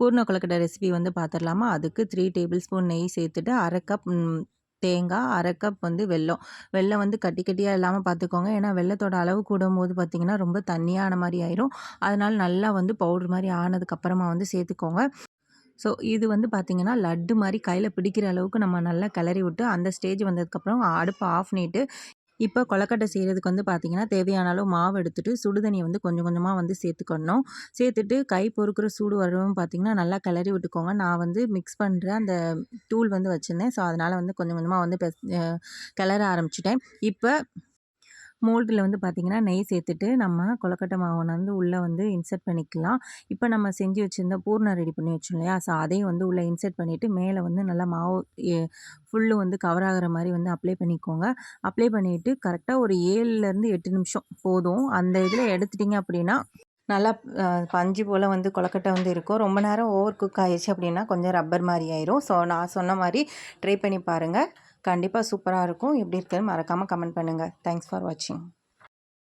பூர்ண கொழுக்கட்டை ரெசிபி வந்து பார்த்துடலாமா? அதுக்கு 3 டேபிள் ஸ்பூன் நெய் சேர்த்துட்டு 1/2 கப் தேங்காய், 1/2 கப் வந்து வெல்லம். வெல்லம் வந்து கட்டி கட்டியா இல்லாம பார்த்துக்கோங்க. ஏன்னா வெல்லத்தோட அளவு கூடும்போது பார்த்தீங்கன்னா, ரொம்ப தண்ணியான மாரி ஆயிரும். அதனால நல்லா வந்து பவுடர் மாரி ஆனதுக்கப்புறமா வந்து சேர்த்துக்கோங்க. ஸோ இது வந்து பார்த்தீங்கன்னா, லட்டு மாரி கையில பிடிக்கிற அளவுக்கு நம்ம நல்லா கிளறி விட்டு, அந்த ஸ்டேஜ் வந்ததுக்கப்புறம் அடுப்ப ஆஃப் பண்ணிட்டு, இப்போ கொழுக்கட்டை செய்கிறதுக்கு வந்து பார்த்தீங்கன்னா, தேவையான அளவு மாவு எடுத்துட்டு, சுடுதண்ணிய வந்து கொஞ்சம் கொஞ்சமா வந்து சேர்த்துக்கணும். சேர்த்துட்டு கை பொறுக்கிற சூடு வரவும் பார்த்தீங்கன்னா, நல்லா கிளறி விட்டுக்கோங்க. நான் வந்து மிக்ஸ் பண்ற அந்த டூல் வந்து வச்சிருந்தேன். ஸோ அதனால வந்து கொஞ்சம் கொஞ்சமா வந்து கிளற ஆரம்பிச்சுட்டேன். இப்ப மோல்டில் வந்து பார்த்திங்கன்னா நெய் சேர்த்துட்டு நம்ம கொழுக்கட்டை மாவை வந்து உள்ளே வந்து இன்சர்ட் பண்ணிக்கலாம். இப்போ நம்ம செஞ்சு வச்சுருந்த பூர்ணம் ரெடி பண்ணி வச்சோம் இல்லையா? ஸோ அதையும் வந்து உள்ளே இன்சர்ட் பண்ணிவிட்டு மேலே வந்து நல்லா மாவு ஃபுல்லு வந்து கவர் ஆகிற மாதிரி வந்து அப்ளை பண்ணிக்கோங்க. அப்ளை பண்ணிவிட்டு கரெக்டாக ஒரு 7லேருந்து 8 நிமிஷம் போதும். அந்த இதில் எடுத்துட்டிங்க அப்படின்னா நல்லா பஞ்சு போல் வந்து கொழுக்கட்டை வந்து இருக்கும். ரொம்ப நேரம் ஓவர் குக் ஆயிடுச்சு அப்படின்னா கொஞ்சம் ரப்பர் மாதிரி ஆயிரும். ஸோ நான் சொன்ன மாதிரி ட்ரை பண்ணி பாருங்கள். கண்டிப்பாக சூப்பராக இருக்கும். எப்படி இருக்குன்னு மறக்காமல் கமெண்ட் பண்ணுங்கள். தேங்க்ஸ் ஃபார் வாட்சிங்.